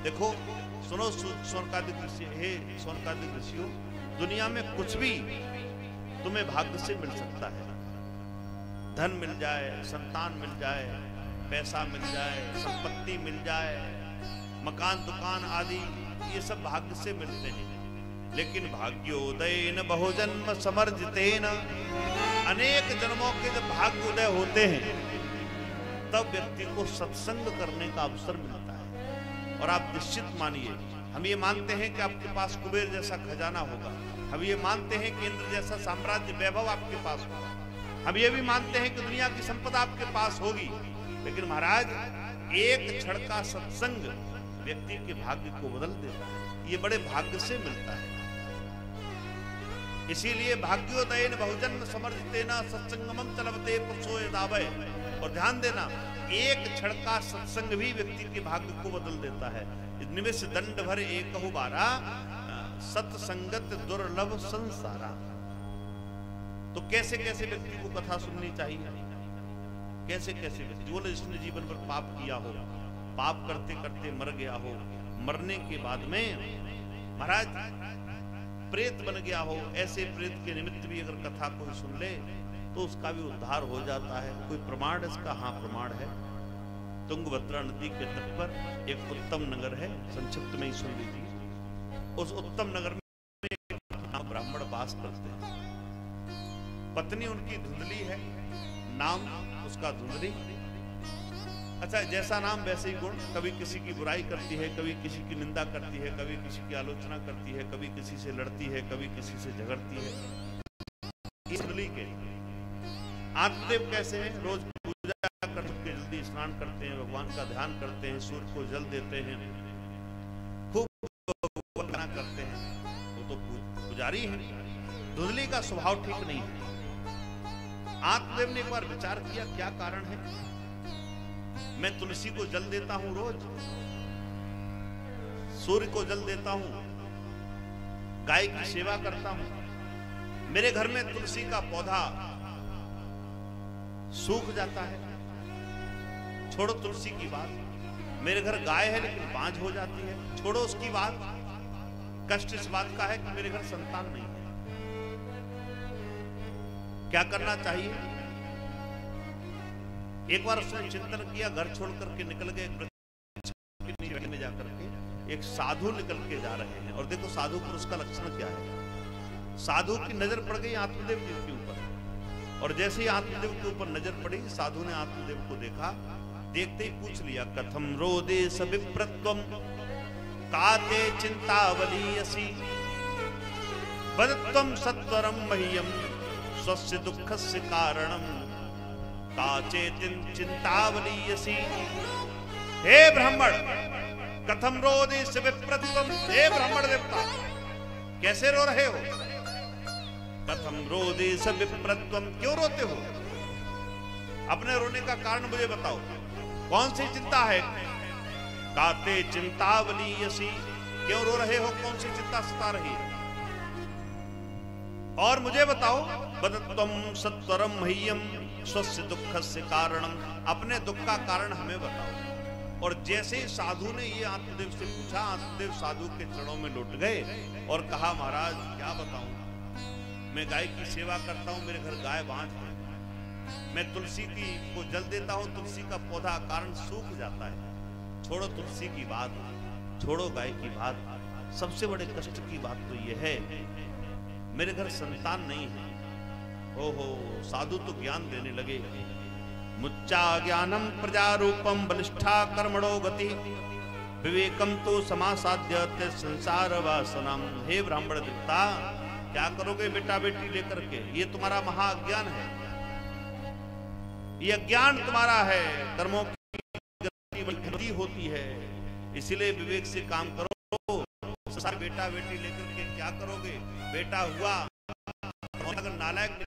देखो सुनो शौनकादिक ऋषि, हे शौनकादिक ऋषियों, दुनिया में कुछ भी तुम्हें भाग्य से मिल सकता है। धन मिल जाए, संतान मिल जाए, पैसा मिल जाए, संपत्ति मिल जाए, मकान दुकान आदि, ये सब भाग्य से मिलते हैं। लेकिन भाग्योदयेन बहुजन्म समर्जितेन, अनेक जन्मों के जब भाग्योदय होते हैं तब व्यक्ति को सत्संग करने का अवसर मिलता है। और आप निश्चित मानिए, हम ये मानते हैं कि आपके पास कुबेर जैसा खजाना होगा, हम ये मानते हैं कि इंद्र जैसा साम्राज्य वैभव आपके पास होगा, हम ये भी मानते हैं कि दुनिया की संपदा आपके पास होगी। लेकिन महाराज, एक क्षण का सत्संग व्यक्ति के भाग्य को बदल देता है। ये बड़े भाग्य से मिलता है। इसीलिए भाग्योदयेन बहुजन्म समर्जितेन सत्संगमं चलवते पुरुषो यदावय। और ध्यान देना, एक क्षण का सत्संग भी व्यक्ति के भाग्य को बदल देता है। निमिष दंड भर एकहु बारा, सत्संगत दुर्लभ संसारा। तो कैसे कैसे व्यक्ति को कथा सुननी चाहिए, कैसे कैसे व्यक्ति, बोले जिसने जीवन पर पाप किया हो, पाप करते करते मर गया हो, मरने के बाद में महाराज प्रेत बन गया हो, ऐसे प्रेत के निमित्त भी अगर कथा कोई सुन ले तो उसका भी उद्धार हो जाता है। कोई प्रमाण इसका? हाँ, प्रमाण है। तुंगभद्रा नदी के तट पर एक उत्तम नगर है, संक्षिप्त में ही सुन लीजिए। उस उत्तम नगर में एक ब्राह्मण वास करते हैं। पत्नी उनकी धुंधली है, नाम उसका धुंधली। अच्छा, जैसा नाम वैसे ही गुण। कभी किसी की बुराई करती है, कभी किसी की निंदा करती है, कभी किसी की आलोचना करती है, कभी किसी से लड़ती है, कभी किसी से झगड़ती है। धुंधली के आत्मदेव कैसे हैं? रोज पूजा करके जल्दी स्नान करते हैं, भगवान का ध्यान करते हैं, सूर्य को जल देते हैं, खूब करते हैं। वो तो पुजारी है। धुंधली का स्वभाव ठीक नहीं है। आत्मदेव ने एक बार विचार किया, क्या कारण है? मैं तुलसी को जल देता हूं रोज, सूर्य को जल देता हूं, गाय की सेवा करता हूं, मेरे घर में तुलसी का पौधा सूख जाता है। छोड़ो तुलसी की बात, मेरे घर गाय है लेकिन बांझ हो जाती है। छोड़ो उसकी बात, कष्ट इस बात का है कि मेरे घर संतान नहीं है। क्या करना चाहिए? एक बार उसने चिंतन किया, घर छोड़ करके निकल गए, में जाकर के एक साधु निकल के जा रहे हैं। और देखो साधु पुरुष का लक्षण क्या है। साधु की नजर पड़ गई आत्मदेव जी के ऊपर, और जैसे ही आत्मदेव के ऊपर नजर पड़ी, साधु ने आत्मदेव को देखा, देखते ही पूछ लिया, कथम रोदे सविप्रत्वम काते चिंतावलीयसी वदत्वम सत्वरम मह्यम स्वस्य दुःखस्य कारणम काचे चिंतावलीयसी। हे ब्राह्मण, कथम रोदे सविप्रत्वम, हे ब्राह्मण देवता, कैसे रो रहे हो? कथम रोदे सविप्रत्वम, क्यों रोते हो? अपने रोने का कारण मुझे बताओ, कौन सी चिंता है? काते चिंतावलीयसी, क्यों रो रहे हो? कौन सी चिंता सता रही है? और मुझे बताओ, वदत्वम सत्वरम मह्यम स्वस्य दुःखस्य कारणम, अपने दुख का कारण हमें बताओ। और जैसे ही साधु ने ये आत्मदेव से पूछा, आत्मदेव साधु के चरणों में लौट गए और कहा, महाराज क्या बताऊं, मैं गाय की सेवा करता हूं, मेरे घर गाय बांझ है, मैं तुलसी को जल देता हूं, तुलसी का पौधा कारण सूख जाता है। छोड़ो तुलसी की बात, छोड़ो गाय की बात, सबसे बड़े कष्ट की बात तो यह है, मेरे घर संतान नहीं है। ओहो, साधु तो ज्ञान देने लगे। मुच्चा ज्ञानम प्रजारूपम बलिष्ठा कर्मणो गति विवेकम तो समासाध्य संसार वासनम। हे ब्राह्मण देवता, क्या करोगे बेटा बेटी लेकर के? ये तुम्हारा महाअज्ञान है, ये अज्ञान तुम्हारा है। कर्मों की गति होती है, इसीलिए विवेक से काम करो। बेटा बेटी लेकर के क्या करोगे? बेटा हुआ, अगर नालायक